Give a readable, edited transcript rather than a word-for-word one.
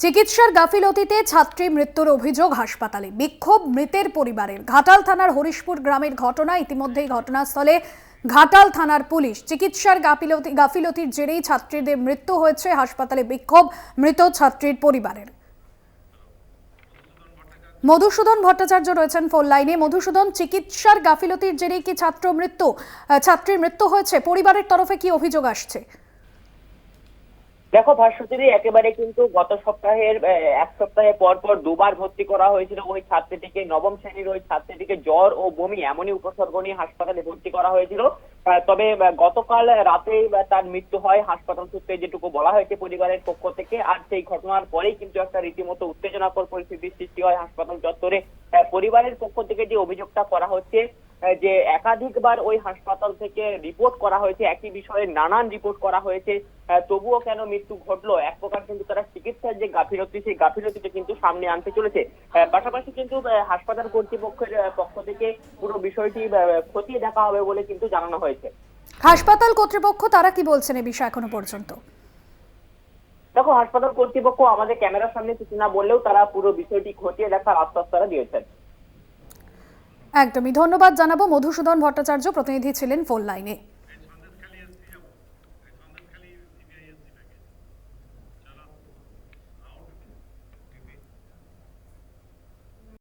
চিকিৎসার গাফিলতিতে ছাত্রী মৃত্যুর অভিযোগ হাসপাতালে, বিক্ষোভ মৃতের পরিবারের। ঘাটাল থানার হরিশপুর গ্রামের ঘটনা। ইতিমধ্যেই ঘটনাস্থলে ঘাটাল থানার পুলিশ। চিকিৎসার গাফিলতির জেরেই ছাত্রীদের মৃত্যু হয়েছে, হাসপাতালে বিক্ষোভ মৃত ছাত্রীর পরিবারের। মধুসূদন ভট্টাচার্য রয়েছেন ফোন লাইনে। মধুসূদন, চিকিৎসার গাফিলতির জেরেই কি ছাত্রীর মৃত্যু হয়েছে? পরিবারের তরফে কি অভিযোগ আসছে? দেখো ভাস্বতী, একেবারে কিন্তু গত সপ্তাহের এক সপ্তাহে পর পর দুবার ভর্তি করা হয়েছিল ওই ছাত্রীটিকে। নবম শ্রেণীর ওই ছাত্রীটিকে জ্বর ও বমি এমনই উপসর্গ নিয়ে হাসপাতালে ভর্তি করা হয়েছিল। তবে গতকাল রাতে তার মৃত্যু হয়, হাসপাতাল সূত্রে যেটুকু বলা হয়েছে পরিবারের পক্ষ থেকে। আর সেই ঘটনার পরেই কিন্তু একটা রীতিমতো উত্তেজনাকর পরিস্থিতির সৃষ্টি হয় হাসপাতাল চত্বরে। পরিবারের পক্ষ থেকে যে অভিযোগটা করা হচ্ছে যে একাধিকবার ওই হাসপাতাল থেকে রিপোর্ট করা হয়েছে, একই বিষয়ে নানান রিপোর্ট করা হয়েছে, তবুও কেন মৃত্যু ঘটলো। এক প্রকার কিন্তু তারা চিকিৎসার যে গাফিলতি, সেই গাফিলতিটা কিন্তু সামনে আনতে চলেছে। পাশাপাশি কিন্তু হাসপাতাল কর্তৃপক্ষের পক্ষ থেকে পুরো বিষয়টি খতিয়ে দেখা হবে বলে কিন্তু জানানো হয়েছে। হাসপাতাল কর্তৃপক্ষ তারা কি বলছেন এই বিষয়ে এখনো পর্যন্ত? দেখো, হাসপাতাল কর্তৃপক্ষ আমাদের ক্যামেরার সামনে কিছু না বললেও তারা পুরো বিষয়টি খতিয়ে দেখার আশ্বাস তারা দিয়েছেন। একদমই ধন্যবাদ জানাবো। মধুসূদন ভট্টাচার্য প্রতিনিধি ছিলেন ফোন লাইনে।